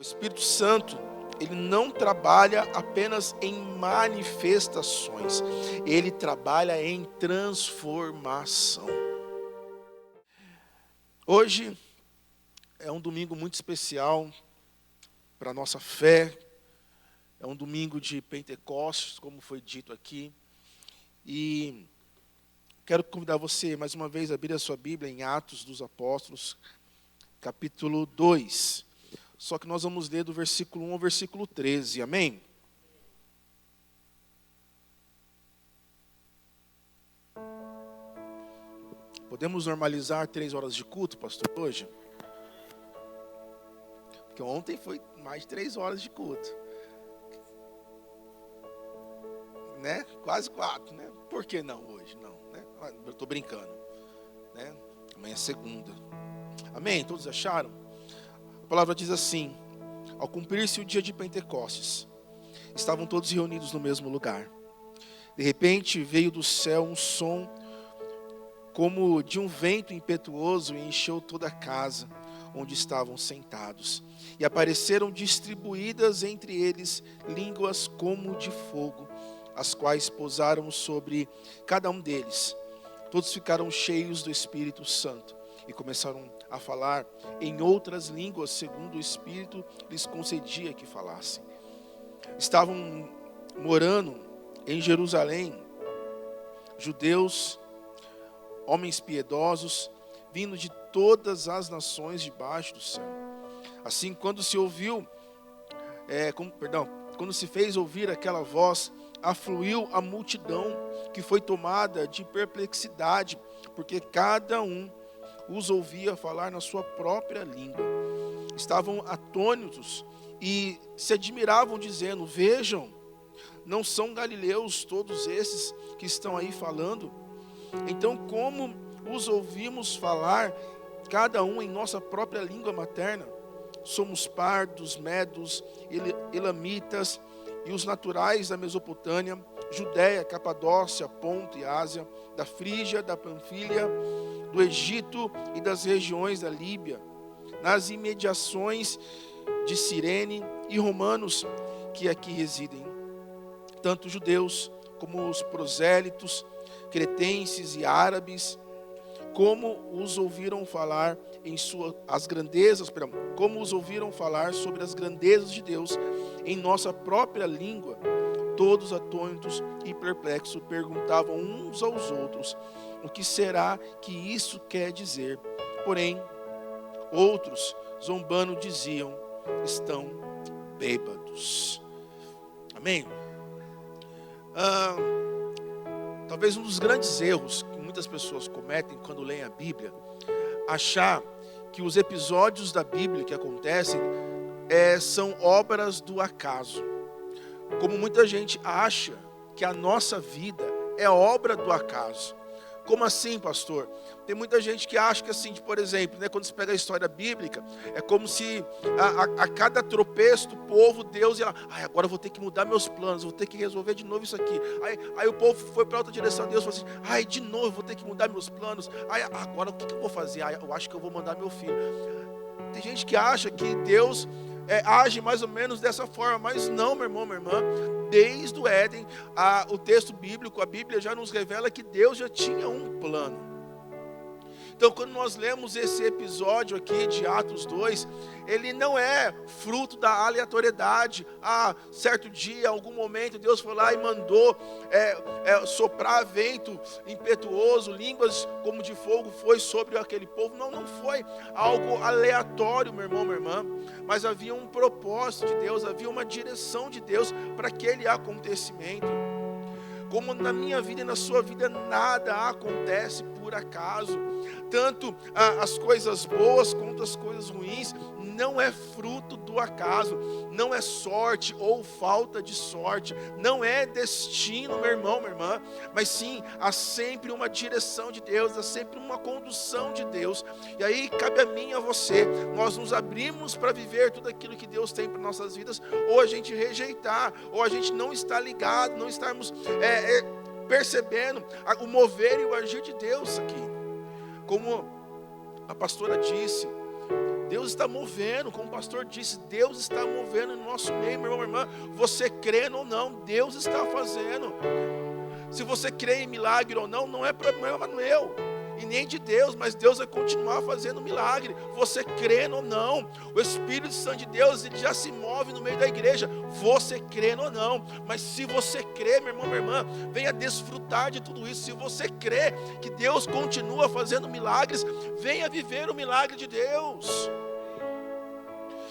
Espírito Santo, ele não trabalha apenas em manifestações, ele trabalha em transformação. Hoje é um domingo muito especial para a nossa fé, é um domingo de Pentecostes, como foi dito aqui, e quero convidar você mais uma vez a abrir a sua Bíblia em Atos dos Apóstolos, capítulo 2. Só que nós vamos ler do versículo 1 ao versículo 13, amém? Podemos normalizar 3 horas de culto, pastor, hoje? Porque ontem foi mais de 3 horas de culto. Né? Quase 4, né? Por que não hoje? Não, né? Eu estou brincando. Né? Amanhã é segunda. Amém? Todos acharam? A palavra diz assim: ao cumprir-se o dia de Pentecostes, estavam todos reunidos no mesmo lugar. De repente veio do céu um som como de um vento impetuoso e encheu toda a casa onde estavam sentados. E apareceram distribuídas entre eles línguas como de fogo, as quais pousaram sobre cada um deles. Todos ficaram cheios do Espírito Santo e começaram a falar em outras línguas, segundo o Espírito lhes concedia que falassem. Estavam morando em Jerusalém judeus, homens piedosos, vindo de todas as nações debaixo do céu. Assim, quando se fez ouvir aquela voz, afluiu a multidão, que foi tomada de perplexidade, porque cada um os ouvia falar na sua própria língua. Estavam atônitos e se admiravam, dizendo: vejam, não são galileus todos esses que estão aí falando? Então, como os ouvimos falar, cada um em nossa própria língua materna? Somos pardos, medos, elamitas e os naturais da Mesopotâmia, Judéia, Capadócia, Ponto e Ásia, da Frígia, da Panfilha, do Egito e das regiões da Líbia, nas imediações de Cirene, e romanos que aqui residem, tanto judeus como os prosélitos, cretenses e árabes, como os ouviram falar sobre as grandezas de Deus em nossa própria língua, todos atônitos e perplexos perguntavam uns aos outros: o que será que isso quer dizer? Porém, outros, zombando, diziam: estão bêbados. Amém? Talvez um dos grandes erros que muitas pessoas cometem quando leem a Bíblia, achar que os episódios da Bíblia que acontecem são obras do acaso. Como muita gente acha que a nossa vida é obra do acaso. Como assim, pastor? Tem muita gente que acha que assim, por exemplo, quando você pega a história bíblica, é como se a cada tropeço do povo, Deus ia, agora eu vou ter que mudar meus planos, vou ter que resolver de novo isso aqui. Aí o povo foi para outra direção, Deus falou assim, de novo eu vou ter que mudar meus planos. Agora o que eu vou fazer? Eu acho que eu vou mandar meu filho. Tem gente que acha que Deus age mais ou menos dessa forma, mas não, meu irmão, minha irmã. Desde o Éden, o texto bíblico, a Bíblia já nos revela que Deus já tinha um plano. Então, quando nós lemos esse episódio aqui de Atos 2, ele não é fruto da aleatoriedade. Certo dia, algum momento, Deus foi lá e mandou soprar vento impetuoso, línguas como de fogo foi sobre aquele povo. Não foi algo aleatório, meu irmão, minha irmã. Mas havia um propósito de Deus, havia uma direção de Deus para aquele acontecimento. Como na minha vida e na sua vida, nada acontece por acaso. Tanto as coisas boas quanto as coisas ruins não é fruto do acaso, não é sorte ou falta de sorte, não é destino, meu irmão, minha irmã, mas sim, há sempre uma direção de Deus, há sempre uma condução de Deus. E aí cabe a mim e a você, nós nos abrimos para viver tudo aquilo que Deus tem para nossas vidas, ou a gente rejeitar, ou a gente não estar ligado, não estarmos percebendo o mover e o agir de Deus aqui. Como a pastora disse, Deus está movendo, como o pastor disse, Deus está movendo no nosso meio, meu irmão, minha irmã. Você crendo ou não, Deus está fazendo. Se você crê em milagre ou não, não é problema meu e nem de Deus, mas Deus vai continuar fazendo milagre, você crendo ou não. O Espírito Santo de Deus, ele já se move no meio da igreja, você crendo ou não. Mas se você crê, meu irmão, minha irmã, venha desfrutar de tudo isso. Se você crê que Deus continua fazendo milagres, venha viver o milagre de Deus.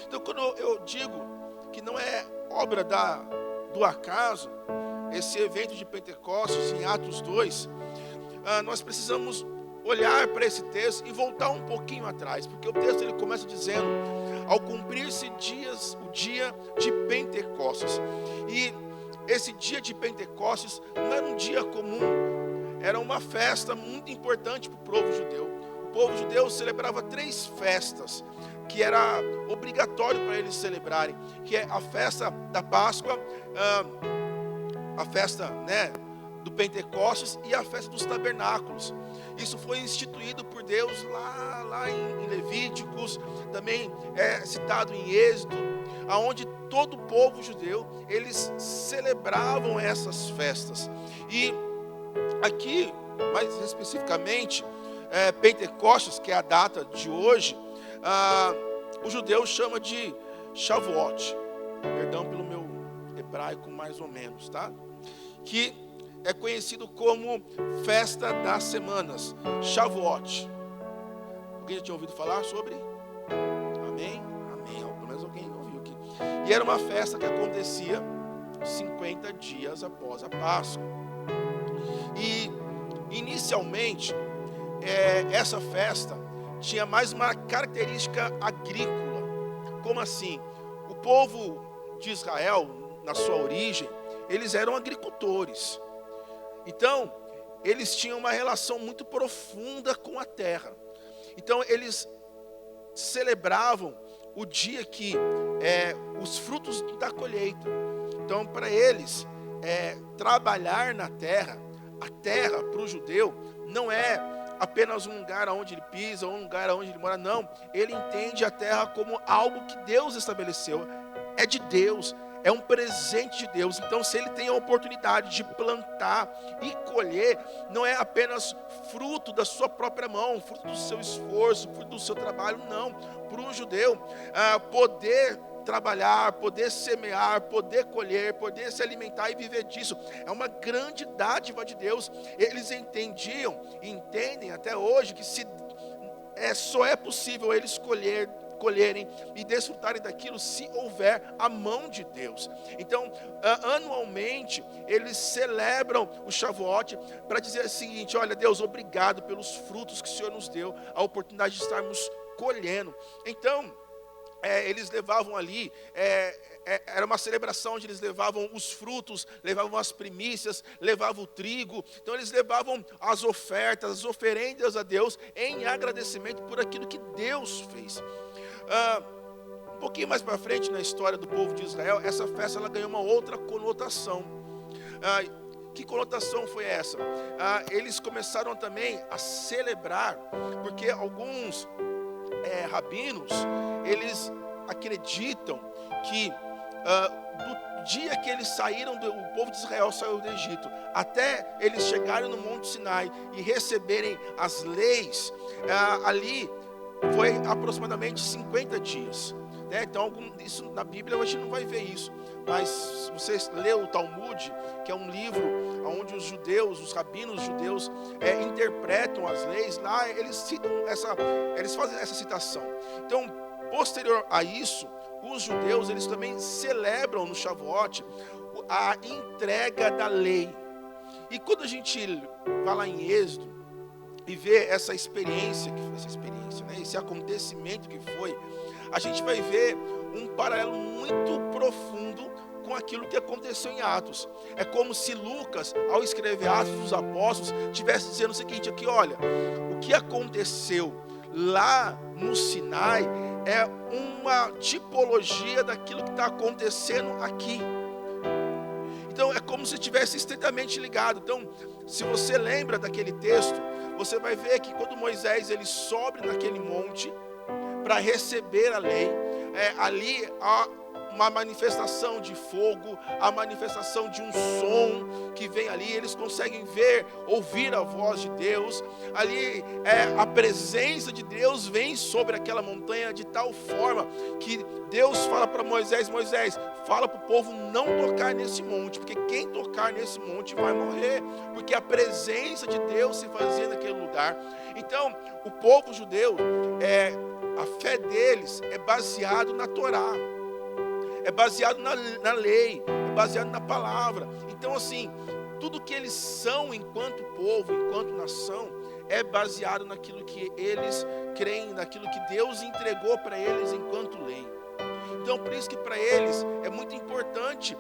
Então, quando eu digo que não é obra do acaso, esse evento de Pentecostes em Atos 2, nós precisamos olhar para esse texto e voltar um pouquinho atrás, porque o texto ele começa dizendo: ao cumprir-se o dia de Pentecostes. E esse dia de Pentecostes não era um dia comum, era uma festa muito importante para o povo judeu. O povo judeu celebrava 3 festas que era obrigatório para eles celebrarem, que é a festa da Páscoa, a festa, do Pentecostes e a festa dos tabernáculos. Isso foi instituído por Deus lá em Levíticos, também é citado em Êxodo, aonde todo o povo judeu, eles celebravam essas festas. E aqui, mais especificamente, Pentecostes, que é a data de hoje, o judeu chama de Shavuot, perdão pelo meu hebraico mais ou menos, tá? Que é conhecido como Festa das Semanas, Shavuot. Alguém já tinha ouvido falar sobre? Amém? Amém, pelo menos alguém ouviu aqui. E era uma festa que acontecia 50 dias após a Páscoa. E inicialmente, essa festa tinha mais uma característica agrícola. Como assim? O povo de Israel, na sua origem, eles eram agricultores. Então, eles tinham uma relação muito profunda com a terra. Então, eles celebravam o dia que os frutos da colheita. Então, para eles, trabalhar na terra, a terra para o judeu não é apenas um lugar onde ele pisa, ou um lugar onde ele mora, não. Ele entende a terra como algo que Deus estabeleceu, é de Deus. É um presente de Deus. Então, se ele tem a oportunidade de plantar e colher, não é apenas fruto da sua própria mão, fruto do seu esforço, fruto do seu trabalho, não. Para o judeu, poder trabalhar, poder semear, poder colher, poder se alimentar e viver disso, é uma grande dádiva de Deus. Eles entendiam e entendem até hoje que só é possível eles colherem e desfrutarem daquilo se houver a mão de Deus. Então, anualmente, eles celebram o Shavuot para dizer o seguinte: olha, Deus, obrigado pelos frutos que o Senhor nos deu, a oportunidade de estarmos colhendo. Então, eles levavam ali, era uma celebração onde eles levavam os frutos, levavam as primícias, levavam o trigo. Então eles levavam as ofertas, as oferendas a Deus em agradecimento por aquilo que Deus fez. Um pouquinho mais para frente na história do povo de Israel, essa festa ela ganhou uma outra conotação. Que conotação foi essa? Eles começaram também a celebrar, porque alguns rabinos, eles acreditam que do dia que eles saíram, o povo de Israel saiu do Egito, até eles chegarem no Monte Sinai e receberem as leis, ali foi aproximadamente 50 dias. Então, isso na Bíblia a gente não vai ver isso, mas se você lê o Talmud, que é um livro onde os judeus, os rabinos judeus interpretam as leis, lá eles fazem essa citação. Então, posterior a isso, os judeus eles também celebram no Shavuot a entrega da lei. E quando a gente vai lá em Êxodo e vê essa experiência, esse acontecimento que foi, a gente vai ver um paralelo muito profundo com aquilo que aconteceu em Atos. É como se Lucas, ao escrever Atos dos Apóstolos, estivesse dizendo o seguinte aqui: olha, o que aconteceu lá no Sinai é uma tipologia daquilo que está acontecendo aqui. Então é como se estivesse estritamente ligado. Então, se você lembra daquele texto, você vai ver que quando Moisés ele sobe naquele monte para receber a lei. Ali há uma manifestação de fogo, a manifestação de um som que vem ali, eles conseguem ver, ouvir a voz de Deus. Ali a presença de Deus vem sobre aquela montanha de tal forma que Deus fala para Moisés: Moisés, fala para o povo não tocar nesse monte, porque quem tocar nesse monte vai morrer, porque a presença de Deus se fazia naquele lugar. Então, o povo judeu, a fé deles é baseado na Torá, é baseado na lei, é baseado na palavra. Então, assim, tudo que eles são enquanto povo, enquanto nação, é baseado naquilo que eles creem, naquilo que Deus entregou para eles enquanto lei. Então, por isso que para eles é muito importante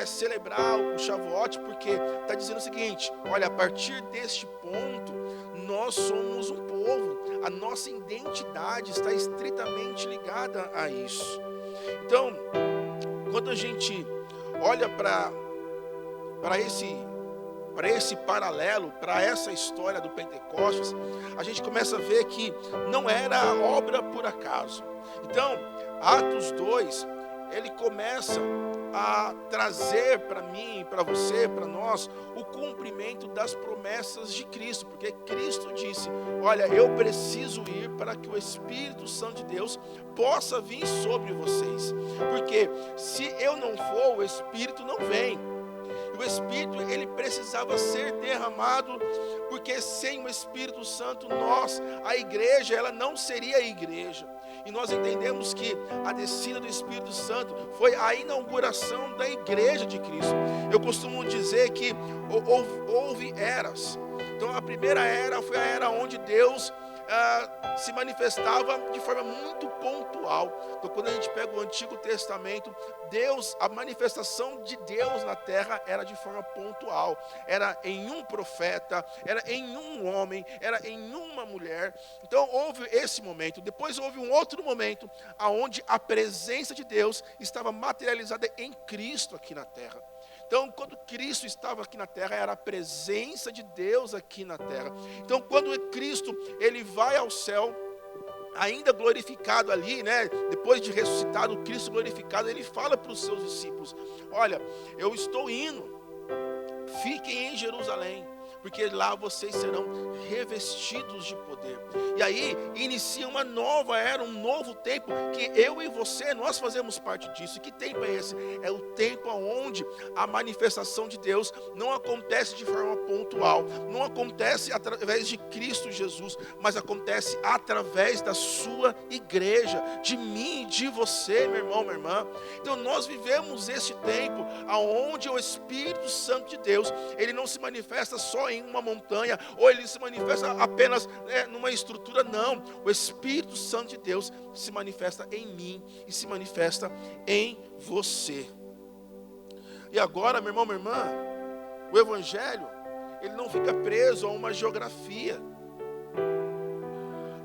celebrar o Shavuot, porque está dizendo o seguinte: olha, a partir deste ponto, nós somos um povo, a nossa identidade está estritamente ligada a isso. Então, quando a gente olha para esse paralelo, para essa história do Pentecostes, a gente começa a ver que não era obra por acaso. Então, Atos 2, ele começa a trazer para mim, para você, para nós, o cumprimento das promessas de Cristo, porque Cristo disse: olha, eu preciso ir para que o Espírito Santo de Deus possa vir sobre vocês, porque se eu não for, o Espírito não vem. O Espírito, ele precisava ser derramado, porque sem o Espírito Santo, a igreja, ela não seria a igreja. E nós entendemos que a descida do Espírito Santo foi a inauguração da igreja de Cristo. Eu costumo dizer que houve eras. Então, a primeira era foi a era onde Deus se manifestava de forma muito pontual. Então, quando a gente pega o Antigo Testamento, a manifestação de Deus na terra era de forma pontual. Era em um profeta, era em um homem, era em uma mulher. Então houve esse momento. Depois houve um outro momento onde a presença de Deus estava materializada em Cristo aqui na terra. Então, quando Cristo estava aqui na terra, era a presença de Deus aqui na terra. Então, quando Cristo, ele vai ao céu, ainda glorificado ali, né? Depois de ressuscitado, o Cristo glorificado, ele fala para os seus discípulos: olha, eu estou indo, fiquem em Jerusalém, porque lá vocês serão revestidos de poder. E aí inicia uma nova era, um novo tempo, que eu e você, nós fazemos parte disso. E que tempo é esse? É o tempo onde a manifestação de Deus não acontece de forma pontual, não acontece através de Cristo Jesus, mas acontece através da sua igreja, de mim e de você, meu irmão, minha irmã. Então nós vivemos esse tempo onde o Espírito Santo de Deus, ele não se manifesta só em uma montanha, ou ele se manifesta apenas numa estrutura. Não, o Espírito Santo de Deus se manifesta em mim e se manifesta em você. E agora, meu irmão, minha irmã, o Evangelho, ele não fica preso a uma geografia.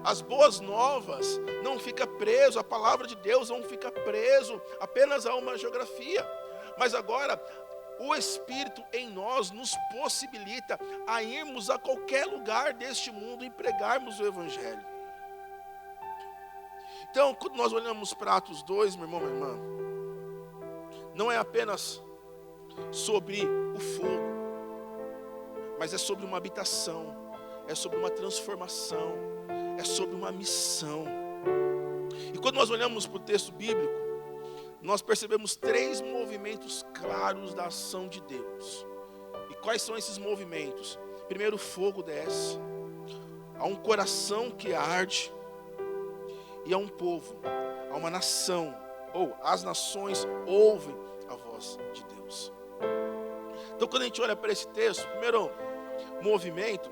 As boas novas não fica preso, a palavra de Deus não fica preso apenas a uma geografia. Mas agora, o Espírito em nós nos possibilita a irmos a qualquer lugar deste mundo e pregarmos o Evangelho. Então, quando nós olhamos para Atos 2, meu irmão, minha irmã, não é apenas sobre o fogo, mas é sobre uma habitação, é sobre uma transformação, é sobre uma missão. E quando nós olhamos para o texto bíblico, nós percebemos 3 movimentos claros da ação de Deus. E quais são esses movimentos? Primeiro, o fogo desce, há um coração que arde, e há um povo, há uma nação, ou as nações ouvem a voz de Deus. Então, quando a gente olha para esse texto, o primeiro movimento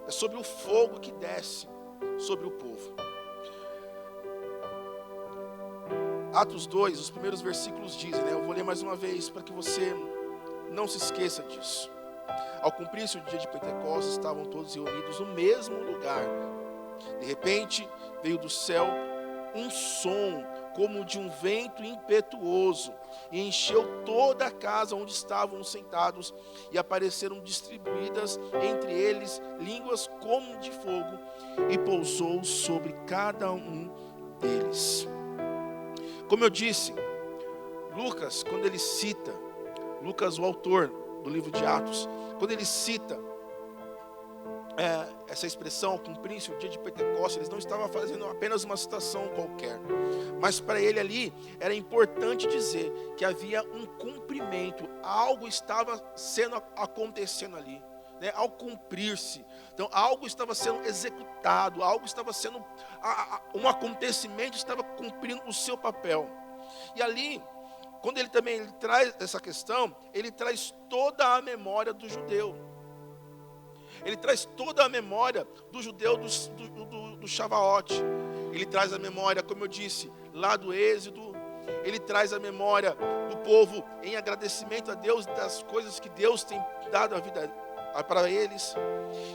é sobre o fogo que desce sobre o povo. Atos 2, os primeiros versículos dizem, né? Eu vou ler mais uma vez para que você não se esqueça disso. Ao cumprir-se o dia de Pentecostes, estavam todos reunidos no mesmo lugar. De repente, veio do céu um som como de um vento impetuoso e encheu toda a casa onde estavam sentados, e apareceram distribuídas entre eles línguas como de fogo, e pousou sobre cada um deles. Como eu disse, Lucas, quando ele cita, Lucas, o autor do livro de Atos, quando ele cita essa expressão, cumprir-se o dia de Pentecostes, eles não estavam fazendo apenas uma citação qualquer, mas para ele ali era importante dizer que havia um cumprimento, algo estava acontecendo ali, né? Ao cumprir-se, então algo estava sendo executado, algo estava sendo, um acontecimento estava cumprindo o seu papel. E ali, quando ele traz essa questão, ele traz toda a memória do judeu. Ele traz toda a memória do judeu do Shavuot. Ele traz a memória, como eu disse, lá do Êxodo. Ele traz a memória do povo em agradecimento a Deus, das coisas que Deus tem dado a vida para eles.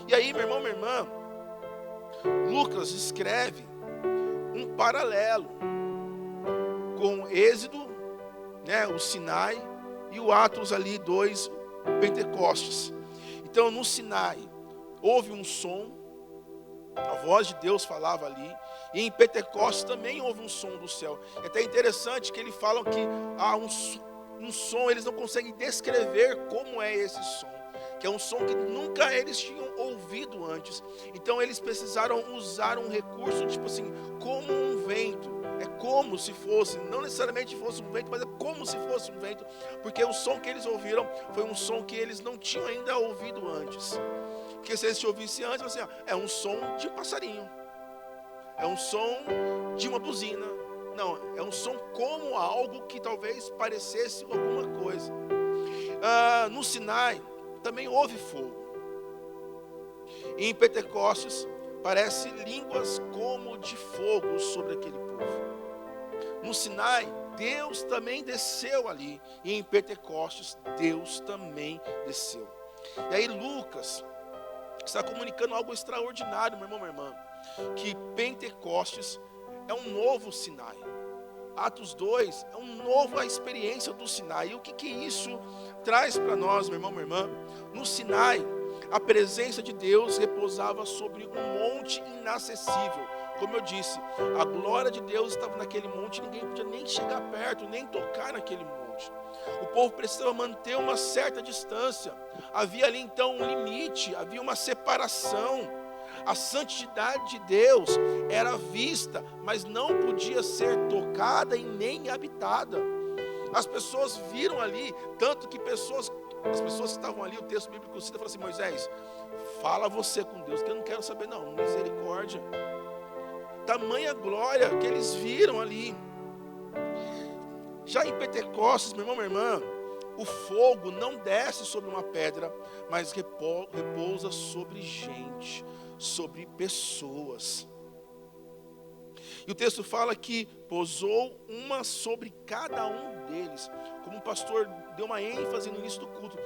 E aí, meu irmão, minha irmã, Lucas escreve um paralelo com Êxodo, né, o Sinai, e o Atos ali 2, o Pentecostes. Então, no Sinai, houve um som, a voz de Deus falava ali, e em Pentecostes também houve um som do céu. É até interessante que eles falam que há um som, eles não conseguem descrever como é esse som, que é um som que nunca eles tinham ouvido antes. Então eles precisaram usar um recurso, tipo assim, como um vento. É como se fosse, não necessariamente fosse um vento, mas é como se fosse um vento, porque o som que eles ouviram foi um som que eles não tinham ainda ouvido antes. Porque se eles ouvissem antes, assim, é um som de um passarinho, é um som de uma buzina. Não, é um som como algo que talvez parecesse alguma coisa. No Sinai também houve fogo. E em Pentecostes parece línguas como de fogo sobre aquele povo. No Sinai, Deus também desceu ali. E em Pentecostes, Deus também desceu. E aí Lucas está comunicando algo extraordinário, meu irmão, minha irmã. Que Pentecostes é um novo Sinai. Atos 2 é uma nova experiência do Sinai. E o que isso traz para nós, meu irmão, minha irmã? No Sinai, a presença de Deus repousava sobre um monte inacessível. Como eu disse, a glória de Deus estava naquele monte, ninguém podia nem chegar perto, nem tocar naquele monte. O povo precisava manter uma certa distância. Havia ali então um limite, havia uma separação. A santidade de Deus era vista, mas não podia ser tocada e nem habitada. As pessoas viram ali, tanto que as pessoas que estavam ali, o texto bíblico cita, falou assim: Moisés, fala você com Deus, que eu não quero saber não, misericórdia. Tamanha glória que eles viram ali. Já em Pentecostes, meu irmão, minha irmã, o fogo não desce sobre uma pedra, mas repousa sobre gente, sobre pessoas. E o texto fala que pousou uma sobre cada um deles. Como o pastor deu uma ênfase no início do culto,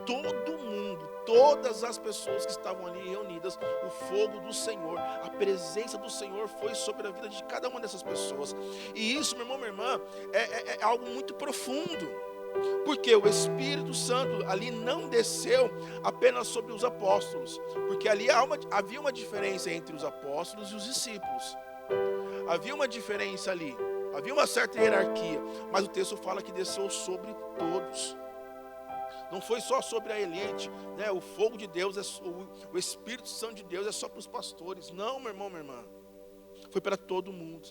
todo mundo, todas as pessoas que estavam ali reunidas, o fogo do Senhor, a presença do Senhor foi sobre a vida de cada uma dessas pessoas. E isso, meu irmão, minha irmã, é algo muito profundo. Porque o Espírito Santo ali não desceu apenas sobre os apóstolos, porque ali havia uma diferença entre os apóstolos e os discípulos. Havia uma diferença ali, havia uma certa hierarquia, mas o texto fala que desceu sobre todos. Não foi só sobre a elite, né? O fogo de Deus, o Espírito Santo de Deus é só para os pastores. Não, meu irmão, minha irmã, foi para todo mundo.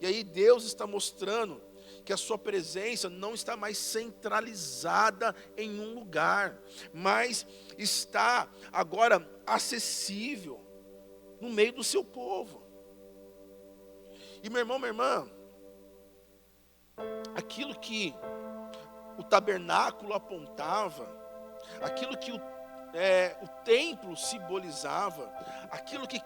E aí Deus está mostrando que a sua presença não está mais centralizada em um lugar, mas está agora acessível no meio do seu povo. E meu irmão, minha irmã, aquilo que o tabernáculo apontava, aquilo que o templo simbolizava, aquilo que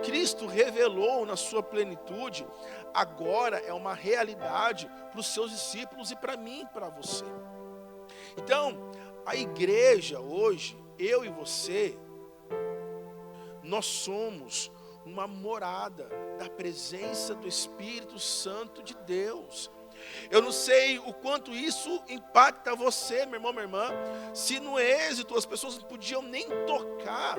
Cristo revelou na sua plenitude, agora é uma realidade para os seus discípulos e para mim e para você. Então, a igreja hoje, eu e você, nós somos uma morada da presença do Espírito Santo de Deus. Eu não sei o quanto isso impacta você, meu irmão, minha irmã. Se no êxito as pessoas não podiam nem tocar.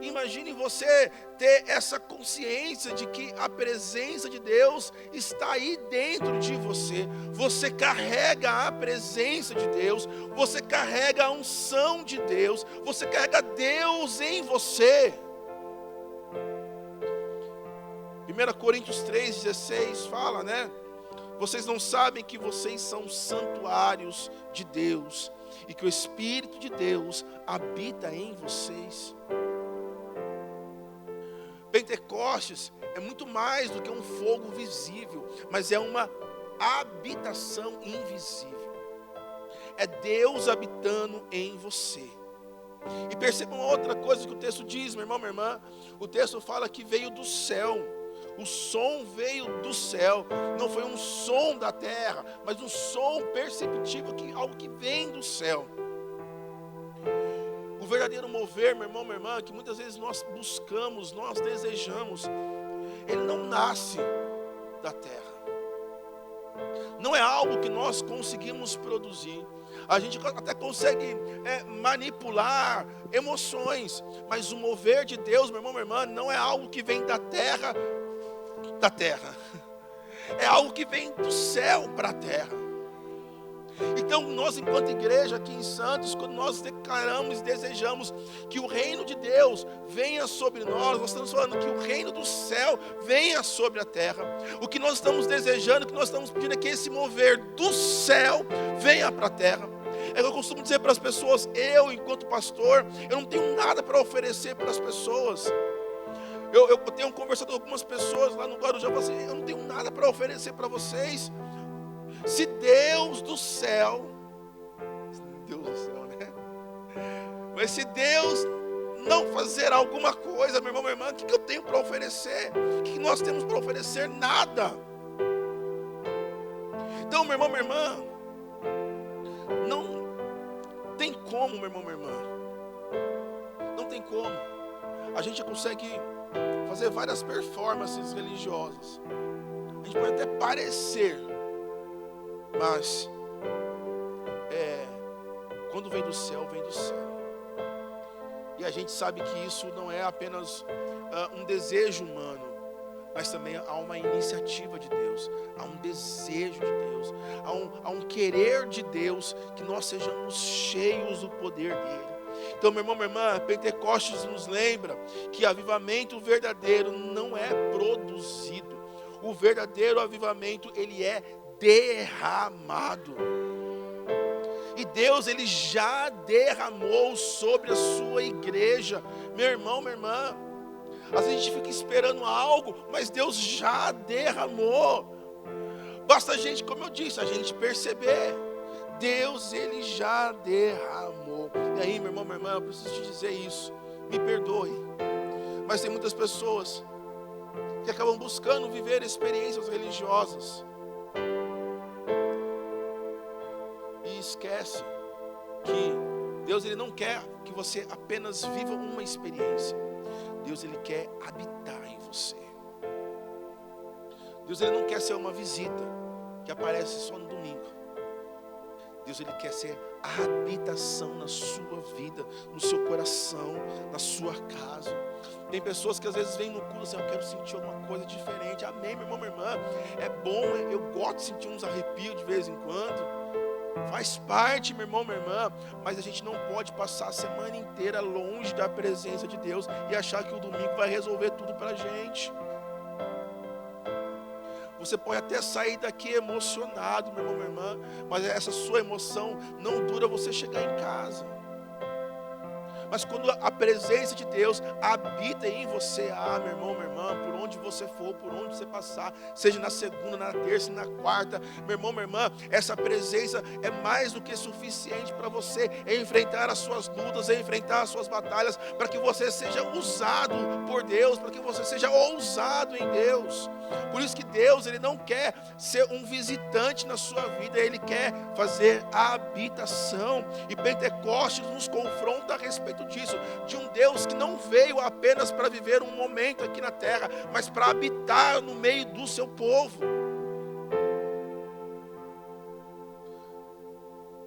Imagine você ter essa consciência de que a presença de Deus está aí dentro de você. Você carrega a presença de Deus. Você carrega a unção de Deus. Você carrega Deus em você. 1 Coríntios 3,16 fala, né? Vocês não sabem que vocês são santuários de Deus e que o Espírito de Deus habita em vocês. Pentecostes é muito mais do que um fogo visível, mas é uma habitação invisível. É Deus habitando em você. E percebam outra coisa que o texto diz, meu irmão, minha irmã. O texto fala que veio do céu. O som veio do céu, não foi um som da terra, mas um som perceptível, algo que vem do céu. O verdadeiro mover, meu irmão, minha irmã, que muitas vezes nós buscamos, nós desejamos, ele não nasce da terra. Não é algo que nós conseguimos produzir. A gente até consegue manipular emoções, mas o mover de Deus, meu irmão, minha irmã, não é algo que vem da terra. É algo que vem do céu para a terra. Então nós, enquanto igreja aqui em Santos, quando nós declaramos e desejamos que o reino de Deus venha sobre nós estamos falando que o reino do céu venha sobre a terra. O que nós estamos desejando, o que nós estamos pedindo é que esse mover do céu venha para a terra. É que eu costumo dizer para as pessoas, eu enquanto pastor, eu não tenho nada para oferecer para as pessoas. Eu tenho conversado com algumas pessoas lá no Guarujá, eu falo assim, eu não tenho nada para oferecer para vocês. Se Deus do céu, né? Mas se Deus não fazer alguma coisa, meu irmão, minha irmã, o que eu tenho para oferecer? O que nós temos para oferecer? Nada. Então, meu irmão, minha irmã, não tem como, meu irmão, minha irmã. Não tem como. A gente consegue fazer várias performances religiosas. A gente pode até parecer, mas quando vem do céu, vem do céu. E a gente sabe que isso não é apenas um desejo humano, mas também há uma iniciativa de Deus, há um desejo de Deus, há um querer de Deus que nós sejamos cheios do poder dele. Então, meu irmão, minha irmã, Pentecostes nos lembra que avivamento verdadeiro não é produzido. O verdadeiro avivamento, ele é derramado. E Deus, ele já derramou sobre a sua igreja. Meu irmão, minha irmã, às vezes a gente fica esperando algo, mas Deus já derramou. Basta a gente, como eu disse, a gente perceber. Deus, ele já derramou. E aí, meu irmão, minha irmã, eu preciso te dizer isso. Me perdoe. Mas tem muitas pessoas que acabam buscando viver experiências religiosas. E esquece que Deus, ele não quer que você apenas viva uma experiência. Deus, ele quer habitar em você. Deus, ele não quer ser uma visita que aparece só no domingo. Deus, ele quer ser a habitação na sua vida, no seu coração, na sua casa. Tem pessoas que às vezes vêm no culto assim, eu quero sentir alguma coisa diferente. Amém, meu irmão, minha irmã. É bom, eu gosto de sentir uns arrepios de vez em quando. Faz parte, meu irmão, minha irmã. Mas a gente não pode passar a semana inteira longe da presença de Deus e achar que o domingo vai resolver tudo pra gente. Você pode até sair daqui emocionado, meu irmão, minha irmã, mas essa sua emoção não dura você chegar em casa. Mas quando a presença de Deus habita em você, meu irmão, minha irmã, por onde você for, por onde você passar, seja na segunda, na terça, na quarta, meu irmão, minha irmã, essa presença é mais do que suficiente para você enfrentar as suas lutas, enfrentar as suas batalhas, para que você seja usado por Deus, para que você seja ousado em Deus. Por isso que Deus, ele não quer ser um visitante na sua vida, ele quer fazer a habitação. E Pentecostes nos confronta a respeito disso, de um Deus que não veio apenas para viver um momento aqui na terra, mas para habitar no meio do seu povo.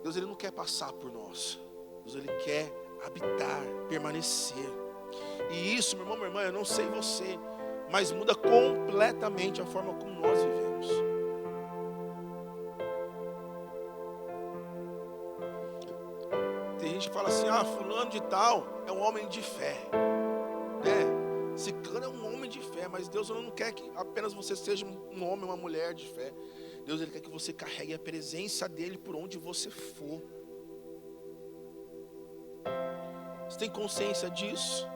Deus ele não quer passar por nós. Deus ele quer habitar, permanecer. E isso, meu irmão, minha irmã, eu não sei você, mas muda completamente a forma como nós vivemos. Tem gente que fala assim, fulano de tal é um homem de fé, né? Ciclano é um homem de fé, mas Deus não quer que apenas você seja um homem, uma mulher de fé. Deus ele quer que você carregue a presença dele por onde você for. Você tem consciência disso?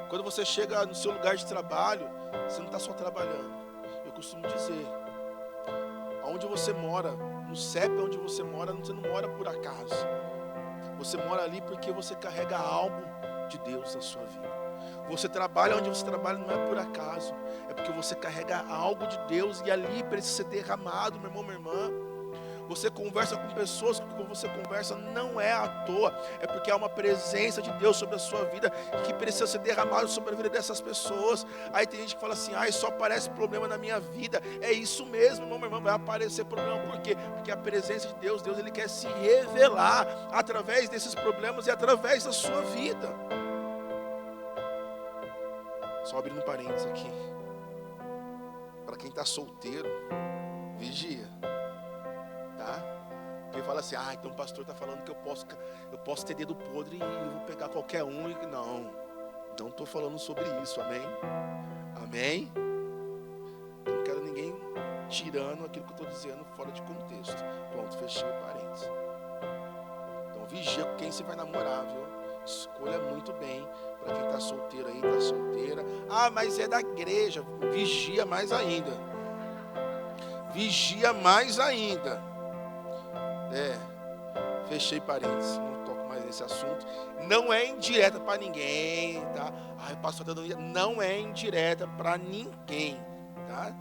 Quando você chega no seu lugar de trabalho, você não está só trabalhando. Eu costumo dizer, aonde você mora, no CEP onde você não mora por acaso. Você mora ali porque você carrega algo de Deus na sua vida. Você trabalha onde você trabalha não é por acaso, é porque você carrega algo de Deus e ali precisa ser derramado, meu irmão, minha irmã. Você conversa com pessoas, que você conversa não é à toa, é porque há uma presença de Deus sobre a sua vida que precisa ser derramada sobre a vida dessas pessoas. Aí tem gente que fala assim, só aparece problema na minha vida. É isso mesmo, meu irmão, vai aparecer problema. Por quê? Porque a presença de Deus ele quer se revelar através desses problemas e através da sua vida. Só abrindo um parênteses aqui, para quem está solteiro, vigia. Tá? Porque fala assim, então o pastor está falando que eu posso ter dedo podre e eu vou pegar qualquer um. Não estou falando sobre isso, amém? Amém? Não quero ninguém tirando aquilo que eu estou dizendo fora de contexto. Pronto, fechei o parênteses. Então vigia com quem você vai namorar, viu? Escolha muito bem. Para quem está solteiro aí, está solteira. Mas é da igreja. Vigia mais ainda. Vigia mais ainda. Fechei parênteses, não toco mais nesse assunto. Não é indireta para ninguém, tá? Pastor, não é indireta para ninguém, tá?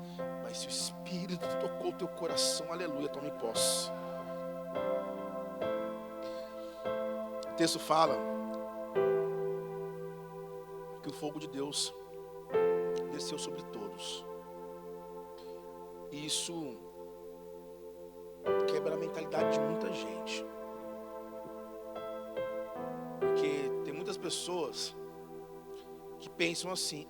Mas se o Espírito tocou o teu coração, aleluia, tome posse. O texto fala que o fogo de Deus desceu sobre todos. E isso quebra a mentalidade de muita gente. Porque tem muitas pessoas que pensam assim,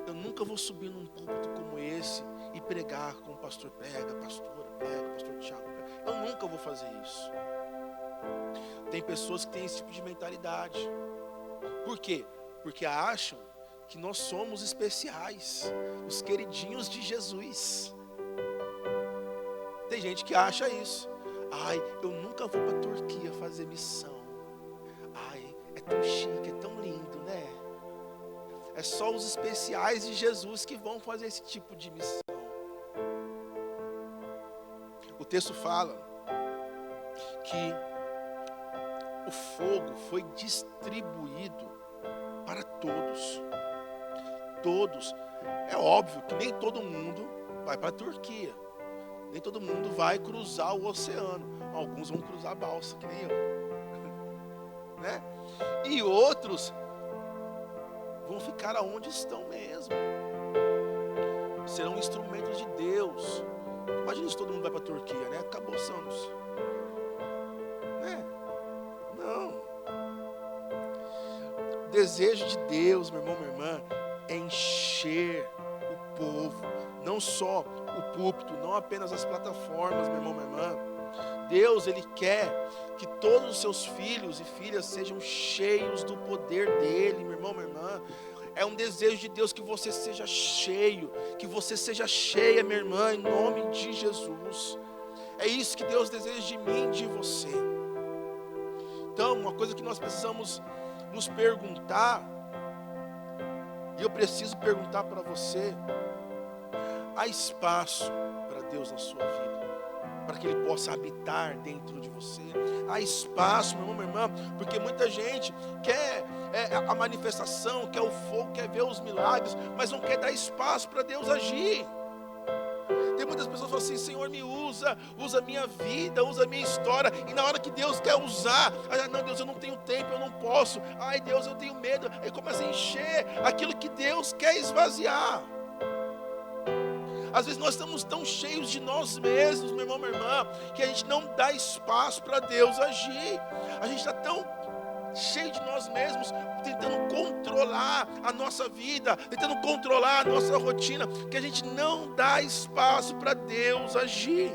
eu nunca vou subir num púlpito como esse e pregar como o pastor prega, pastora prega, pastor Tiago prega. Eu nunca vou fazer isso. Tem pessoas que têm esse tipo de mentalidade. Por quê? Porque acham que nós somos especiais, os queridinhos de Jesus. Tem gente que acha isso. Eu nunca vou para a Turquia fazer missão. É tão chique, é tão lindo, né? É só os especiais de Jesus que vão fazer esse tipo de missão. O texto fala que o fogo foi distribuído para todos. Todos. É óbvio que nem todo mundo vai para a Turquia. Nem todo mundo vai cruzar o oceano. Alguns vão cruzar a balsa, que nem eu. Né? E outros vão ficar aonde estão mesmo. Serão instrumentos de Deus. Imagina se todo mundo vai para a Turquia, né? Acabou Santos. Né? Não. O desejo de Deus, meu irmão, minha irmã, é encher o povo. Não só o púlpito, não apenas as plataformas, meu irmão, minha irmã. Deus, Ele quer que todos os seus filhos e filhas sejam cheios do poder dEle, meu irmão, minha irmã. É um desejo de Deus que você seja cheio, que você seja cheia, minha irmã, em nome de Jesus. É isso que Deus deseja de mim e de você. Então, uma coisa que nós precisamos nos perguntar, e eu preciso perguntar para você: há espaço para Deus na sua vida? Para que Ele possa habitar dentro de você? Há espaço, meu irmão, minha irmã, porque muita gente quer a manifestação, quer o fogo, quer ver os milagres, mas não quer dar espaço para Deus agir. Tem muitas pessoas que falam assim: Senhor, me usa a minha vida, usa a minha história. E na hora que Deus quer usar, não, Deus, eu não tenho tempo, eu não posso. Ai, Deus, eu tenho medo. Aí começa a encher aquilo que Deus quer esvaziar. Às vezes nós estamos tão cheios de nós mesmos, meu irmão, minha irmã, que a gente não dá espaço para Deus agir. A gente está tão cheio de nós mesmos, tentando controlar a nossa vida, tentando controlar a nossa rotina, que a gente não dá espaço para Deus agir.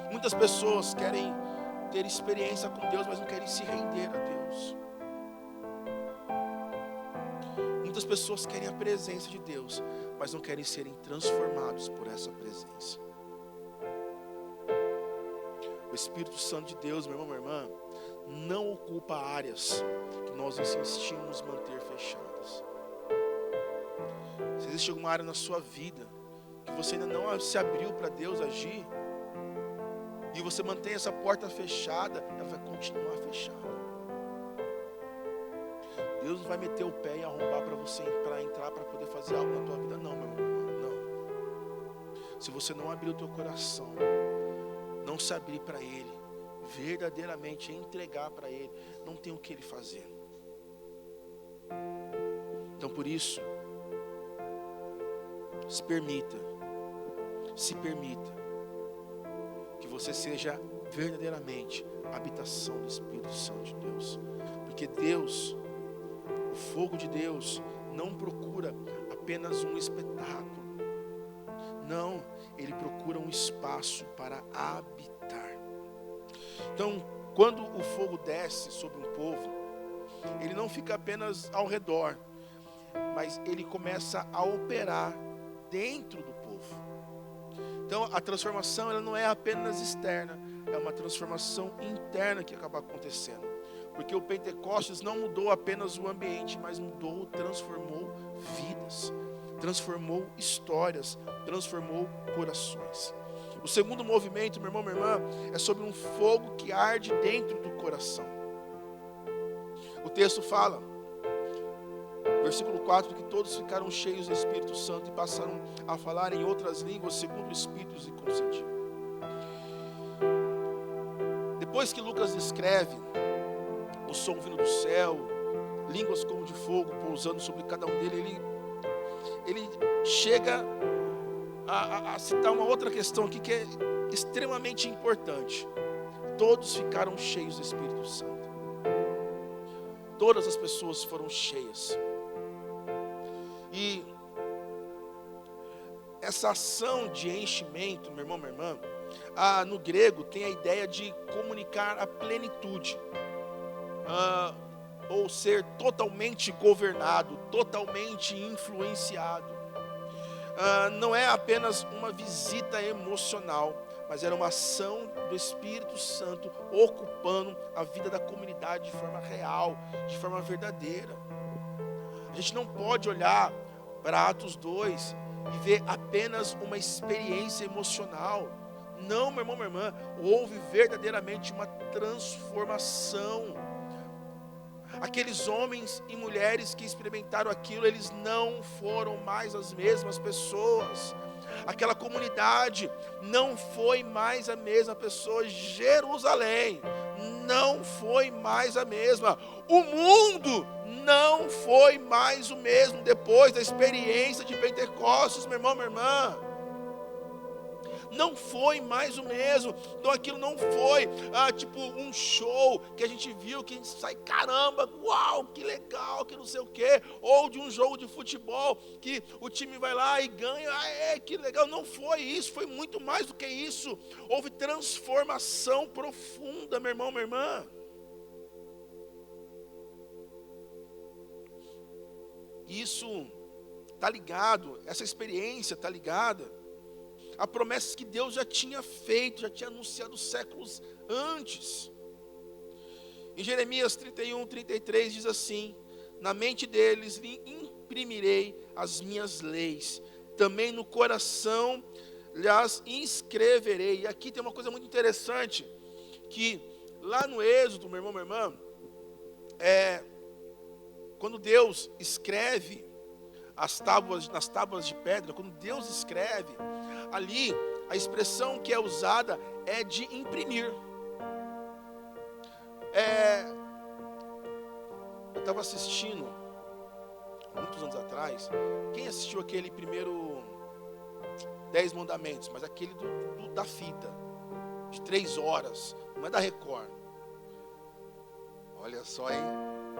Muitas pessoas querem ter experiência com Deus, mas não querem se render a Deus. Muitas pessoas querem a presença de Deus, mas não querem serem transformados por essa presença. O Espírito Santo de Deus, meu irmão, minha irmã, não ocupa áreas que nós insistimos manter fechadas. Se existe alguma área na sua vida que você ainda não se abriu para Deus agir, e você mantém essa porta fechada, ela vai continuar fechada. Deus não vai meter o pé e arrombar para você para entrar, para poder fazer algo na tua vida. Não, meu irmão, não. Se você não abrir o teu coração, não se abrir para Ele, verdadeiramente entregar para Ele, não tem o que Ele fazer. Então por isso, se permita que você seja verdadeiramente a habitação do Espírito Santo de Deus. Porque Deus, o fogo de Deus, não procura apenas um espetáculo. Não, Ele procura um espaço para habitar. Então, quando o fogo desce sobre um povo, ele não fica apenas ao redor, mas ele começa a operar dentro do povo. Então, a transformação ela não é apenas externa, é uma transformação interna que acaba acontecendo. Porque o Pentecostes não mudou apenas o ambiente, mas transformou vidas, transformou histórias, transformou corações. O segundo movimento, meu irmão, minha irmã, é sobre um fogo que arde dentro do coração. O texto fala, versículo 4, que todos ficaram cheios do Espírito Santo e passaram a falar em outras línguas, segundo o Espírito lhes concedia. Depois que Lucas descreve o som vindo do céu, línguas como de fogo pousando sobre cada um deles, ele chega a citar uma outra questão aqui que é extremamente importante. Todos ficaram cheios do Espírito Santo. Todas as pessoas foram cheias. E essa ação de enchimento, meu irmão, minha irmã, no grego tem a ideia de comunicar a plenitude, ou ser totalmente governado, totalmente influenciado. Não é apenas uma visita emocional, mas era uma ação do Espírito Santo ocupando a vida da comunidade de forma real, de forma verdadeira. A gente não pode olhar para Atos 2 e ver apenas uma experiência emocional. Não, meu irmão, minha irmã, houve verdadeiramente uma transformação. Aqueles homens e mulheres que experimentaram aquilo, eles não foram mais as mesmas pessoas. Aquela comunidade não foi mais a mesma pessoa. Jerusalém não foi mais a mesma. O mundo não foi mais o mesmo depois da experiência de Pentecostes, meu irmão, minha irmã. Não foi mais o mesmo. Então aquilo não foi tipo um show que a gente viu, que a gente sai, caramba, uau, que legal, que não sei o quê. Ou de um jogo de futebol que o time vai lá e ganha, que legal. Não foi isso, foi muito mais do que isso. Houve transformação profunda, meu irmão, minha irmã. Isso está ligado, essa experiência está ligada a promessas que Deus já tinha feito, já tinha anunciado séculos antes. Em Jeremias 31, 33 diz assim: na mente deles imprimirei as minhas leis, também no coração lhes inscreverei. E aqui tem uma coisa muito interessante, que lá no Êxodo, meu irmão, minha irmã, quando Deus escreve nas tábuas de pedra, quando Deus escreve, ali a expressão que é usada é de imprimir. Eu estava assistindo, muitos anos atrás, quem assistiu aquele primeiro 10 mandamentos, mas aquele da fita, de 3 horas, não é da Record. Olha só, hein?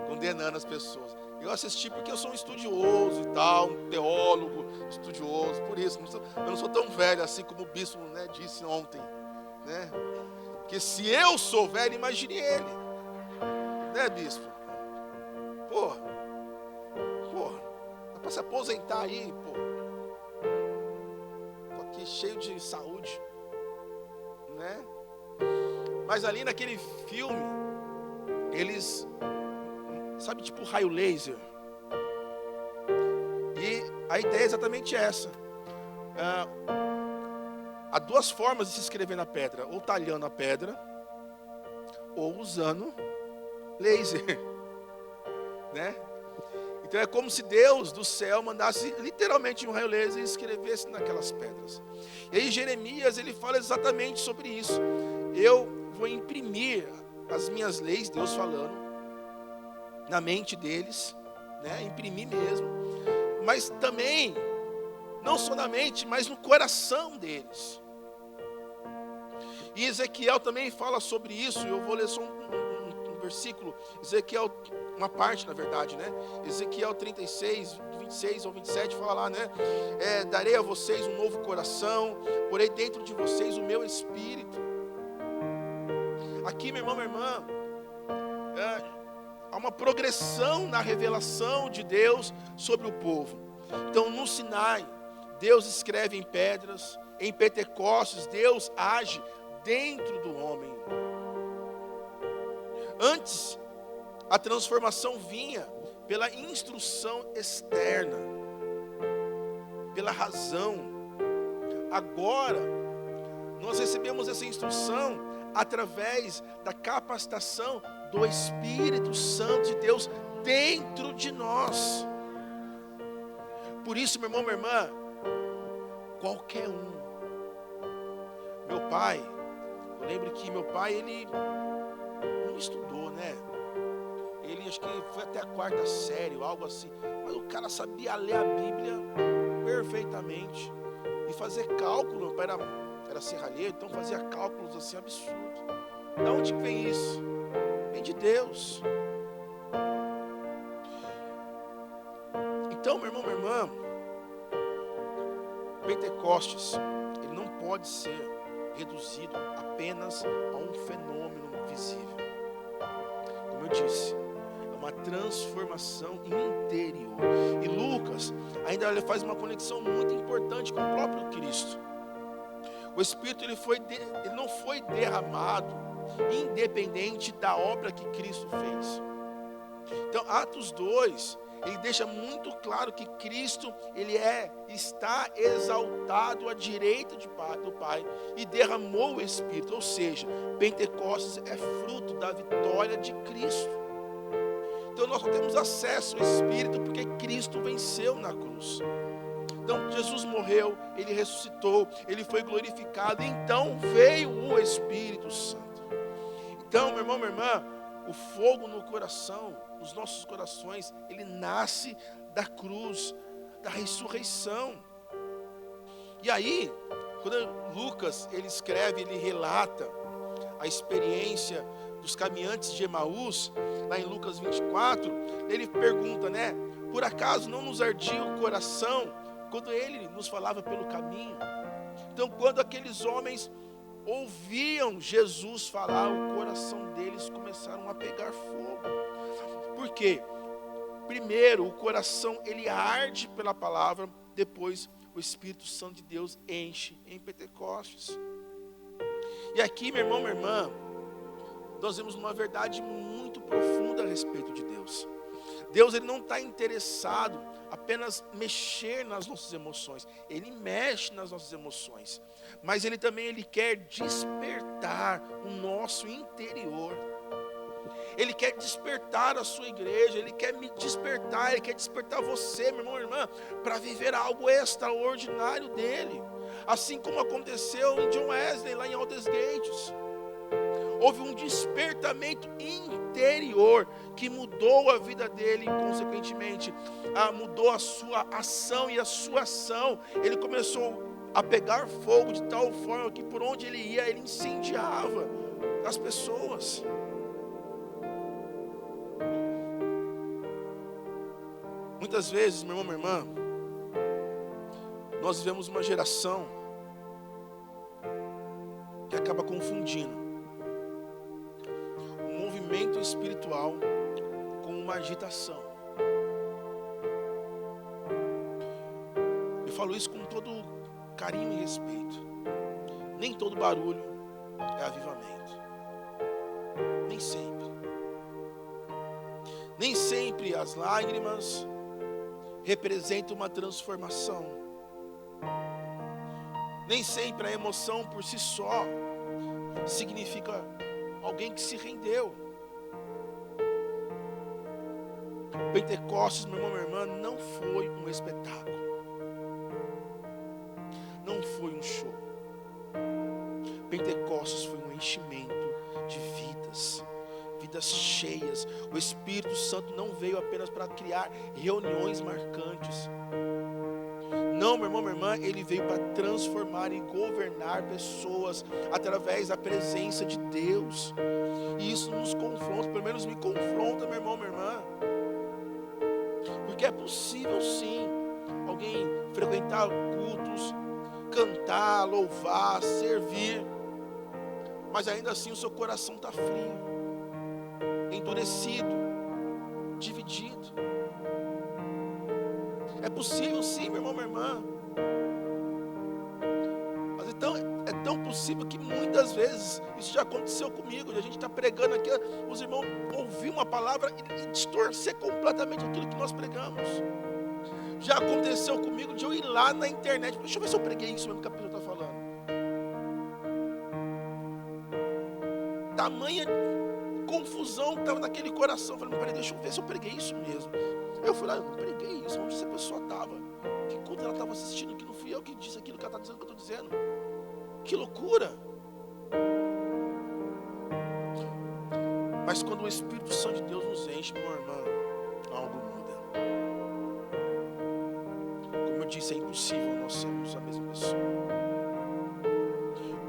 Condenando as pessoas. Eu assisti porque eu sou um estudioso e tal, um teólogo estudioso, por isso, eu não sou tão velho assim como o bispo, né, disse ontem, né? Porque se eu sou velho, imagine ele, né, bispo? Porra, dá para se aposentar aí, pô. Tô aqui cheio de saúde, né? Mas ali naquele filme, eles, sabe, tipo raio laser. E a ideia é exatamente essa. Há 2 formas de se escrever na pedra: ou talhando a pedra, ou usando laser, né? Então é como se Deus do céu mandasse literalmente um raio laser e escrevesse naquelas pedras. E aí Jeremias, ele fala exatamente sobre isso. Eu vou imprimir as minhas leis, Deus falando, na mente deles, né? Imprimir mesmo. Mas também, não só na mente, mas no coração deles. E Ezequiel também fala sobre isso. Eu vou ler só um versículo. Ezequiel, uma parte na verdade, né? Ezequiel 36, 26 ou 27 fala lá, né? Darei a vocês um novo coração, porei dentro de vocês o meu espírito. Aqui, meu irmão, minha irmã, há uma progressão na revelação de Deus sobre o povo. Então, no Sinai, Deus escreve em pedras. Em Pentecostes, Deus age dentro do homem. Antes, a transformação vinha pela instrução externa, pela razão. Agora, nós recebemos essa instrução através da capacitação do Espírito Santo de Deus dentro de nós. Por isso, meu irmão, minha irmã, qualquer um. Meu pai, eu lembro que meu pai, ele não estudou, né? Ele acho que foi até a 4ª série, ou algo assim. Mas o cara sabia ler a Bíblia perfeitamente. E fazer cálculo, meu pai era serralheiro, então fazia cálculos assim absurdos. Da onde que vem isso? Vem de Deus. Então, meu irmão, minha irmã, Pentecostes, ele não pode ser reduzido apenas a um fenômeno visível. Como eu disse, é uma transformação interior. E Lucas ainda ele faz uma conexão muito importante com o próprio Cristo. O Espírito ele não foi derramado independente da obra que Cristo fez. Então, Atos 2, ele deixa muito claro que Cristo, ele está exaltado à direita do Pai e derramou o Espírito, ou seja, Pentecostes é fruto da vitória de Cristo. Então nós só temos acesso ao Espírito porque Cristo venceu na cruz. Então Jesus morreu, ele ressuscitou, ele foi glorificado, e então veio o Espírito Santo. Então, meu irmão, minha irmã, o fogo no coração, nos nossos corações, ele nasce da cruz, da ressurreição. E aí, quando Lucas, ele escreve, ele relata a experiência dos caminhantes de Emaús, lá em Lucas 24, ele pergunta, né? Por acaso não nos ardia o coração quando ele nos falava pelo caminho? Então, quando aqueles homens ouviam Jesus falar, o coração deles começaram a pegar fogo. Por quê? Primeiro, o coração ele arde pela palavra, depois o Espírito Santo de Deus enche em Pentecostes. E aqui, meu irmão, minha irmã, nós vemos uma verdade muito profunda a respeito de Deus. Deus ele não está interessado apenas mexer nas nossas emoções. Ele mexe nas nossas emoções. Mas ele também ele quer despertar o nosso interior. Ele quer despertar a sua igreja. Ele quer me despertar. Ele quer despertar você, meu irmão e irmã, para viver algo extraordinário dele. Assim como aconteceu em John Wesley, lá em Aldersgate. Houve um despertamento interior que mudou a vida dele e, consequentemente, mudou a sua ação. E a sua ação, ele começou a pegar fogo de tal forma que por onde ele ia, ele incendiava as pessoas. Muitas vezes, meu irmão, minha irmã, nós vivemos uma geração que acaba confundindo um movimento espiritual com uma agitação. Eu falo isso com todo carinho e respeito. Nem todo barulho é avivamento. Nem sempre. Nem sempre as lágrimas representam uma transformação. Nem sempre a emoção por si só significa alguém que se rendeu. Pentecostes, meu irmão, minha irmã, não foi um espetáculo. Não foi um show. Pentecostes foi um enchimento de vidas. Vidas cheias. O Espírito Santo não veio apenas para criar reuniões marcantes. Não, meu irmão, minha irmã, ele veio para transformar e governar pessoas através da presença de Deus. E isso nos confronta, pelo menos me confronta, meu irmão, minha irmã. Porque é possível sim alguém frequentar cultos, cantar, louvar, servir, mas ainda assim o seu coração está frio, endurecido, dividido. É possível sim, meu irmão, minha irmã. Mas então é tão possível que muitas vezes isso já aconteceu comigo. A gente está pregando aqui, os irmãos ouvir uma palavra e distorcer completamente aquilo que nós pregamos. Já aconteceu comigo de eu ir lá na internet, deixa eu ver se eu preguei isso mesmo que a pessoa está falando. Tamanha confusão que estava naquele coração. Eu falei, peraí, deixa eu ver se eu preguei isso mesmo. Eu fui lá, eu não preguei isso, onde essa pessoa estava? Que culto ela estava assistindo, que não fui eu que disse aquilo que ela está dizendo que eu estou dizendo. Que loucura! Mas quando o Espírito Santo de Deus nos enche, meu irmão, algo muda. Como eu disse, é impossível nós sermos a mesma pessoa.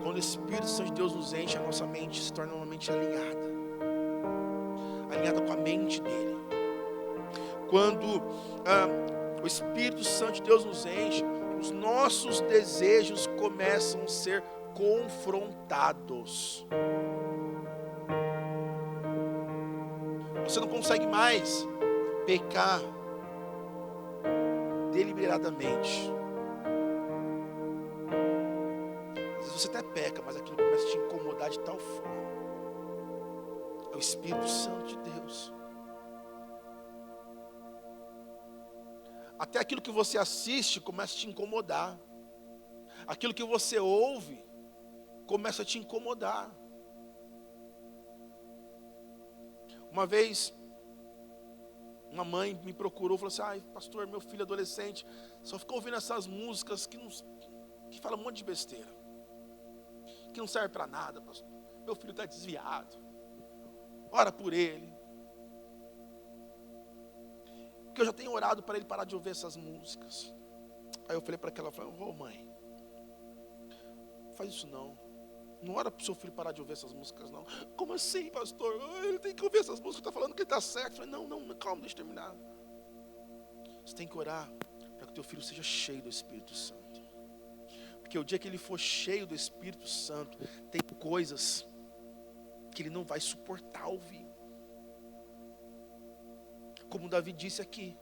Quando o Espírito Santo de Deus nos enche, a nossa mente se torna uma mente alinhada. Alinhada com a mente dele. Quando o Espírito Santo de Deus nos enche, os nossos desejos começam a ser confrontados. Você não consegue mais pecar deliberadamente. Às vezes você até peca, mas aquilo começa a te incomodar de tal forma. É o Espírito Santo de Deus. Até aquilo que você assiste começa a te incomodar. Aquilo que você ouve começa a te incomodar. Uma vez, uma mãe me procurou e falou assim, pastor, meu filho adolescente só fica ouvindo essas músicas que falam um monte de besteira. Que não serve para nada, pastor. Meu filho está desviado. Ora por ele. Porque eu já tenho orado para ele parar de ouvir essas músicas. Aí eu falei para aquela, mãe, faz isso não. Não ora para o seu filho parar de ouvir essas músicas não. Como assim, pastor? Ele tem que ouvir essas músicas, está falando que ele está certo. Eu falei, não, calma, deixa eu terminar. Você tem que orar para que o teu filho seja cheio do Espírito Santo. Porque o dia que ele for cheio do Espírito Santo, tem coisas que ele não vai suportar ouvir. Como Davi disse aqui,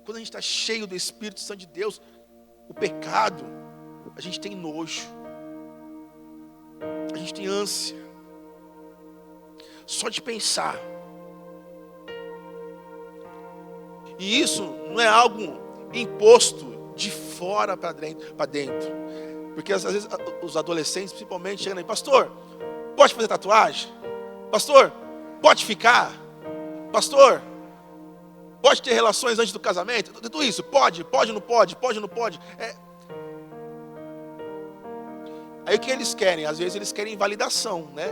quando a gente está cheio do Espírito Santo de Deus, o pecado, a gente tem nojo, a gente tem ânsia, só de pensar. E isso não é algo imposto de fora para dentro, porque às vezes os adolescentes principalmente chegam aí, pastor, pode fazer tatuagem? Pastor, pode ficar? Pastor, pode ter relações antes do casamento? Tudo isso, pode, não pode. Aí o que eles querem? Às vezes eles querem validação, né?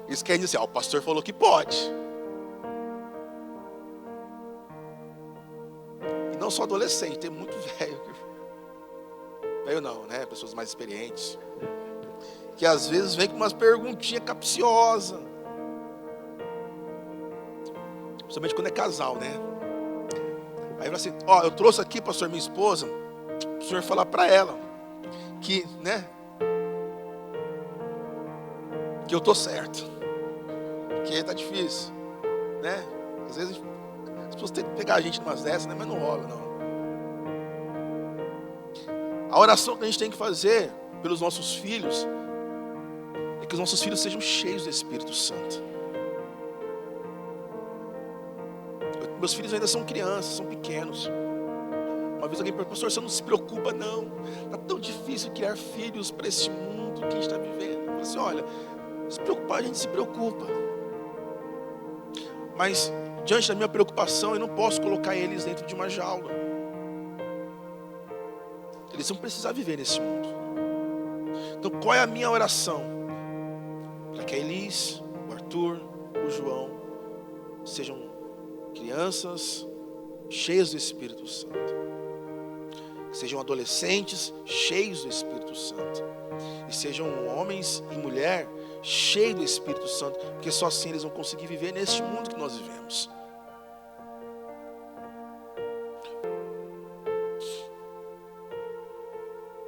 Eles querem dizer, o pastor falou que pode. E não só adolescente, tem muito velho. velho não, né? Pessoas mais experientes. Que às vezes vem com umas perguntinhas capciosas. Principalmente quando é casal, né? Aí fala assim, ó, eu trouxe aqui, pastor, minha esposa, para o senhor falar para ela que, né? Que eu tô certo. Porque tá difícil, né? Às vezes as pessoas têm que pegar a gente numas dessas, né? Mas não rola, não. A oração que a gente tem que fazer pelos nossos filhos é que os nossos filhos sejam cheios do Espírito Santo. Meus filhos ainda são crianças, são pequenos. Uma vez alguém perguntou, pastor, você não se preocupa não? Está tão difícil criar filhos para esse mundo que a gente está vivendo. Eu falei assim, olha, se preocupar a gente se preocupa. Mas diante da minha preocupação, eu não posso colocar eles dentro de uma jaula. Eles vão precisar viver nesse mundo. Então qual é a minha oração? Para que a Elis, o Arthur, o João sejam crianças cheias do Espírito Santo. Que sejam adolescentes cheios do Espírito Santo. E sejam homens e mulher cheios do Espírito Santo. Porque só assim eles vão conseguir viver neste mundo que nós vivemos.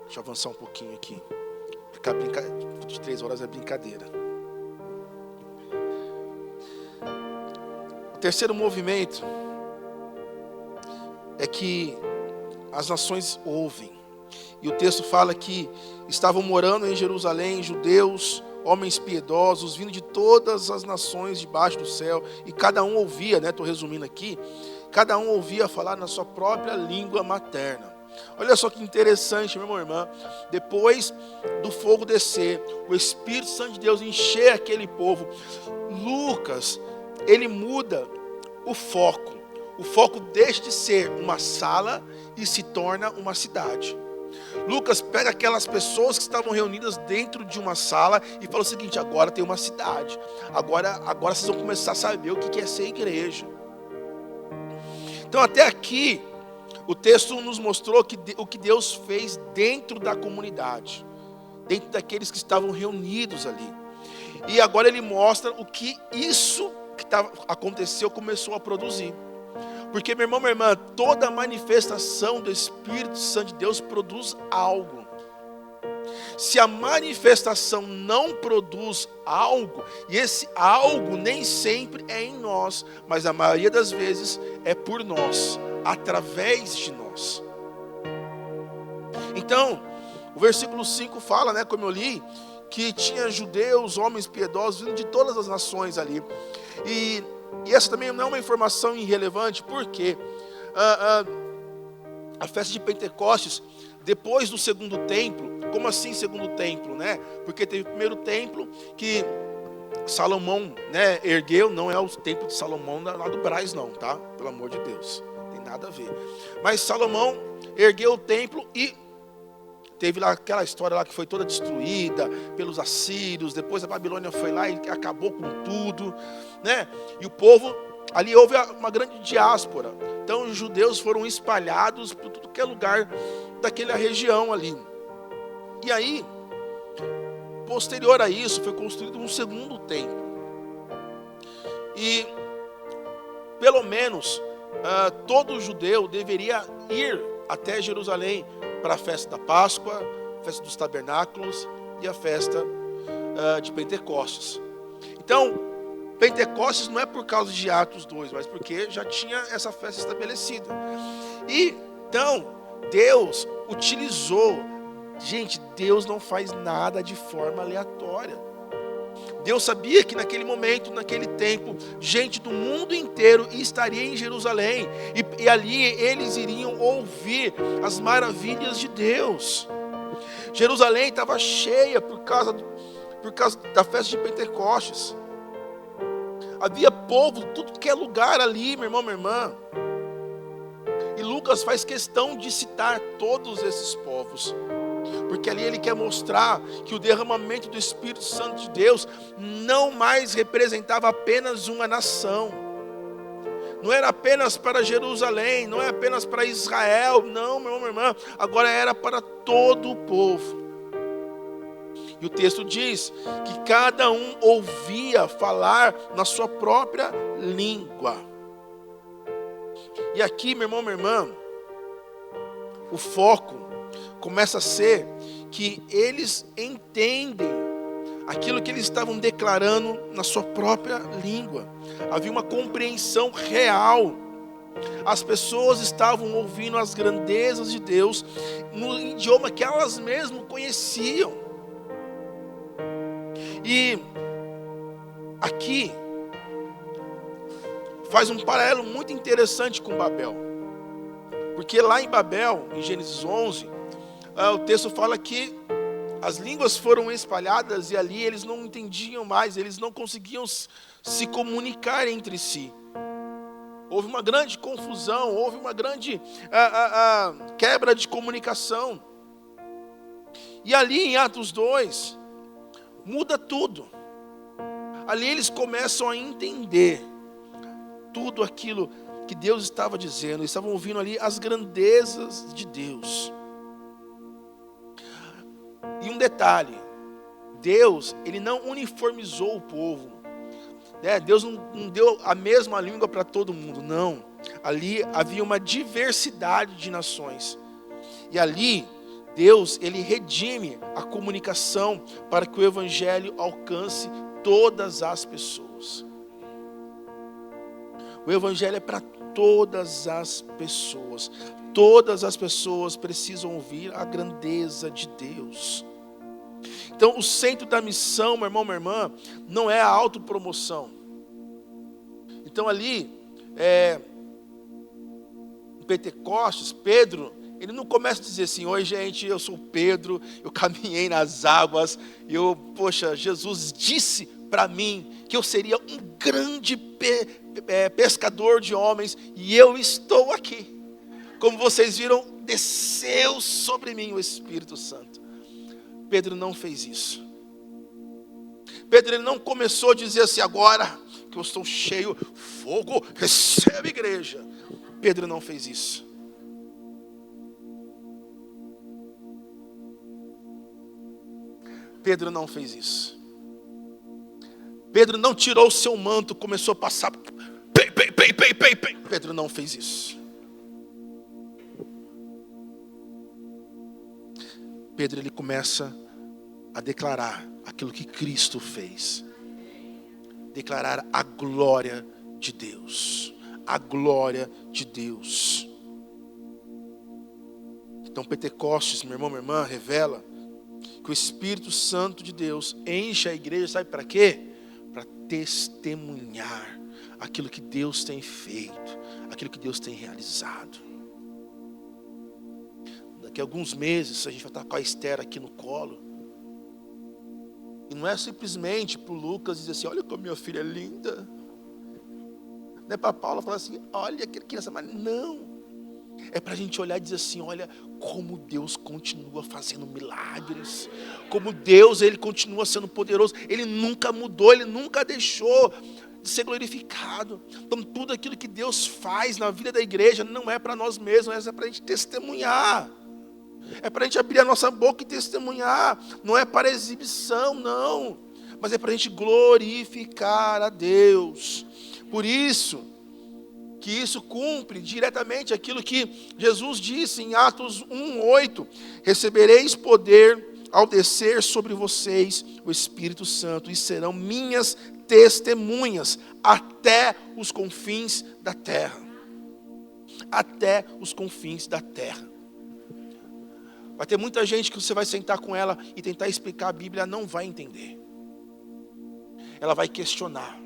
Deixa eu avançar um pouquinho aqui. Ficar de 3 horas é brincadeira. O terceiro movimento é que as nações ouvem. E o texto fala que estavam morando em Jerusalém judeus, homens piedosos, vindo de todas as nações debaixo do céu. E cada um ouvia, né? Estou resumindo aqui. Cada um ouvia falar na sua própria língua materna. Olha só que interessante, meu irmão e irmã. Depois do fogo descer, o Espírito Santo de Deus encher aquele povo. Lucas, ele muda o foco. O foco deixa de ser uma sala e se torna uma cidade. Lucas pega aquelas pessoas que estavam reunidas dentro de uma sala e fala o seguinte, agora tem uma cidade. Agora vocês vão começar a saber o que é ser igreja. Então até aqui, o texto nos mostrou o que Deus fez dentro da comunidade. Dentro daqueles que estavam reunidos ali. E agora ele mostra o que isso que aconteceu começou a produzir. Porque, meu irmão, minha irmã, toda manifestação do Espírito Santo de Deus produz algo. Se a manifestação não produz algo, e esse algo nem sempre é em nós, mas a maioria das vezes é por nós, através de nós. Então, o versículo 5 fala, né, como eu li, que tinha judeus, homens piedosos, vindo de todas as nações ali. E essa também não é uma informação irrelevante, porque a festa de Pentecostes, depois do segundo templo, como assim segundo templo, né? Porque teve o primeiro templo que Salomão, né, ergueu, não é o templo de Salomão lá do Brás não, tá? Pelo amor de Deus, não tem nada a ver. Mas Salomão ergueu o templo e teve lá aquela história lá que foi toda destruída pelos assírios, depois a Babilônia foi lá e acabou com tudo, né? E o povo, ali houve uma grande diáspora. Então os judeus foram espalhados por tudo que é lugar daquela região ali. E aí, posterior a isso, foi construído um segundo templo. E, pelo menos, todo judeu deveria ir até Jerusalém para a festa da Páscoa, a festa dos tabernáculos e a festa de Pentecostes. Então, Pentecostes não é por causa de Atos 2, mas porque já tinha essa festa estabelecida. E, então, Deus utilizou. Gente, Deus não faz nada de forma aleatória. Deus sabia que naquele momento, naquele tempo, gente do mundo inteiro estaria em Jerusalém. E ali eles iriam ouvir as maravilhas de Deus. Jerusalém estava cheia por causa da festa de Pentecostes. Havia povo, tudo que é lugar ali, meu irmão, minha irmã. E Lucas faz questão de citar todos esses povos. Porque ali ele quer mostrar que o derramamento do Espírito Santo de Deus não mais representava apenas uma nação. Não era apenas para Jerusalém, não é apenas para Israel, não, meu irmão, minha irmã, agora era para todo o povo. E o texto diz que cada um ouvia falar na sua própria língua. E aqui, meu irmão, minha irmã, o foco começa a ser que eles entendem aquilo que eles estavam declarando na sua própria língua. Havia uma compreensão real. As pessoas estavam ouvindo as grandezas de Deus no idioma que elas mesmas conheciam. E aqui faz um paralelo muito interessante com Babel. Porque lá em Babel, em Gênesis 11, o texto fala que as línguas foram espalhadas e ali eles não entendiam mais, eles não conseguiam se comunicar entre si. Houve uma grande confusão, houve uma grande quebra de comunicação. E ali em Atos 2, muda tudo. Ali eles começam a entender tudo aquilo que Deus estava dizendo. Eles estavam ouvindo ali as grandezas de Deus. E um detalhe, Deus, Ele não uniformizou o povo. Deus não deu a mesma língua para todo mundo, não. Ali havia uma diversidade de nações. E ali, Deus, Ele redime a comunicação para que o Evangelho alcance todas as pessoas. O Evangelho é para todas as pessoas. Todas as pessoas precisam ouvir a grandeza de Deus. Então, o centro da missão, meu irmão, minha irmã, não é a autopromoção. Então, ali, em Pentecostes, Pedro, ele não começa a dizer assim: oi, gente, eu sou Pedro, eu caminhei nas águas, Jesus disse para mim que eu seria um grande pescador de homens, e eu estou aqui. Como vocês viram, desceu sobre mim o Espírito Santo. Pedro não fez isso. Pedro, ele não começou a dizer assim: agora que eu estou cheio, fogo, recebe igreja. Pedro não fez isso. Pedro não fez isso. Pedro não tirou o seu manto, começou a passar. Pedro não fez isso. Pedro, ele começa a declarar aquilo que Cristo fez. Declarar a glória de Deus. A glória de Deus. Então Pentecostes, meu irmão, minha irmã, revela que o Espírito Santo de Deus enche a igreja, sabe para quê? Para testemunhar aquilo que Deus tem feito, aquilo que Deus tem realizado. Daqui a alguns meses a gente vai estar com a Esther aqui no colo. E não é simplesmente para o Lucas dizer assim: olha como minha filha é linda. Não é para a Paula falar assim: olha que criança, mas não. É para a gente olhar e dizer assim: olha como Deus continua fazendo milagres. Como Deus, Ele continua sendo poderoso. Ele nunca mudou, Ele nunca deixou de ser glorificado. Então tudo aquilo que Deus faz na vida da igreja não é para nós mesmos, é para a gente testemunhar. É para a gente abrir a nossa boca e testemunhar. Não é para exibição, não. Mas é para a gente glorificar a Deus. Por isso que isso cumpre diretamente aquilo que Jesus disse em Atos 1:8. Recebereis poder ao descer sobre vocês o Espírito Santo, e serão minhas testemunhas até os confins da terra. Até os confins da terra. Vai ter muita gente que você vai sentar com ela e tentar explicar a Bíblia, ela não vai entender. Ela vai questionar.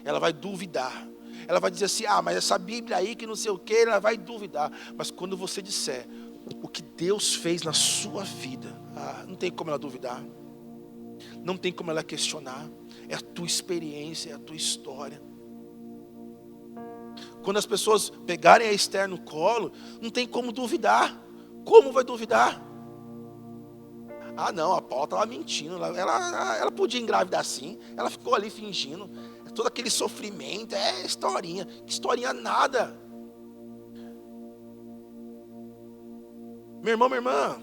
Ela vai duvidar. Ela vai dizer assim: mas essa Bíblia aí que não sei o que, ela vai duvidar. Mas quando você disser o que Deus fez na sua vida, não tem como ela duvidar. Não tem como ela questionar. É a tua experiência, é a tua história. Quando as pessoas pegarem a Esther no colo, não tem como duvidar. Como vai duvidar? Não, a Paula estava mentindo. Ela podia engravidar sim. Ela ficou ali fingindo. todo aquele sofrimento, é historinha. Que historinha nada. Meu irmão, minha irmã,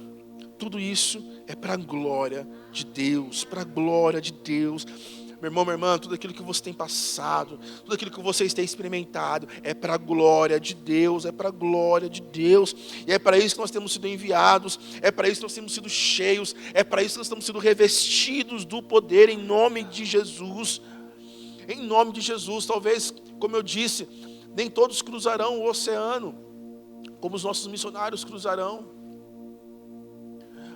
tudo isso é para a glória de Deus, para a glória de Deus. Meu irmão, minha irmã, tudo aquilo que você tem passado, tudo aquilo que vocês têm experimentado, é para a glória de Deus, é para a glória de Deus. E é para isso que nós temos sido enviados, é para isso que nós temos sido cheios, é para isso que nós temos sido revestidos do poder em nome de Jesus. Em nome de Jesus. Talvez, como eu disse, nem todos cruzarão o oceano, como os nossos missionários cruzarão.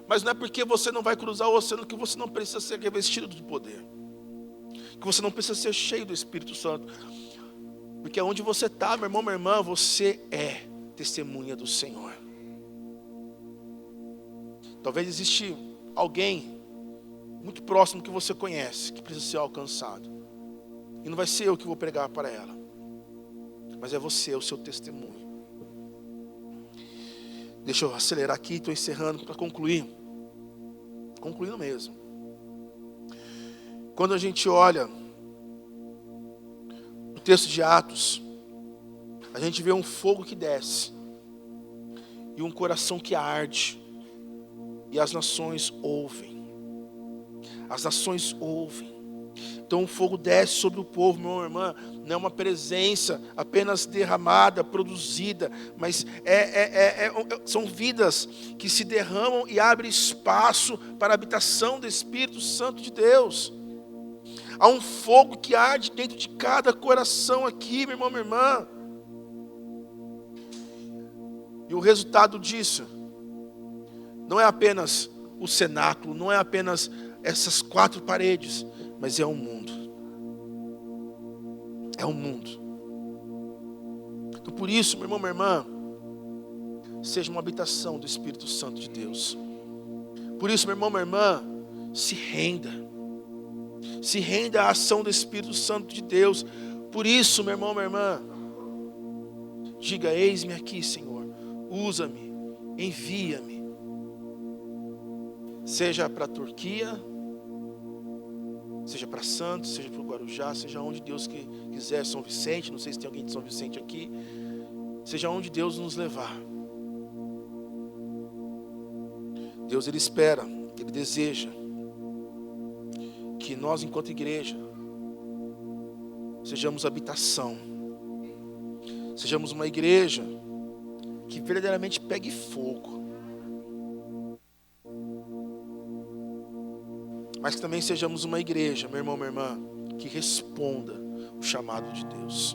Mas não é porque você não vai cruzar o oceano que você não precisa ser revestido do poder, que você não precisa ser cheio do Espírito Santo. Porque onde você está, meu irmão, minha irmã, você é testemunha do Senhor. Talvez existe alguém muito próximo que você conhece, que precisa ser alcançado. E não vai ser eu que vou pregar para ela, mas é você, o seu testemunho. Deixa eu acelerar aqui, estou encerrando para concluir. Concluindo mesmo. Quando a gente olha o texto de Atos, a gente vê um fogo que desce e um coração que arde, e as nações ouvem. As nações ouvem. Então o fogo desce sobre o povo, meu irmão, não é uma presença apenas derramada, produzida, mas são vidas que se derramam e abrem espaço para a habitação do Espírito Santo de Deus. Há um fogo que arde dentro de cada coração aqui, meu irmão, minha irmã. E o resultado disso não é apenas o cenáculo, não é apenas essas 4 paredes, mas é o mundo. É o mundo. Então por isso, meu irmão, minha irmã, seja uma habitação do Espírito Santo de Deus. Por isso, meu irmão, minha irmã, se renda. Se renda à ação do Espírito Santo de Deus. Por isso, meu irmão, minha irmã, diga: eis-me aqui, Senhor. Usa-me, envia-me. Seja para a Turquia, seja para Santos, seja para o Guarujá, seja onde Deus quiser, São Vicente, não sei se tem alguém de São Vicente aqui, seja onde Deus nos levar. Deus, Ele espera, Ele deseja que nós, enquanto igreja, sejamos habitação, sejamos uma igreja que verdadeiramente pegue fogo, mas que também sejamos uma igreja, meu irmão, minha irmã, que responda o chamado de Deus.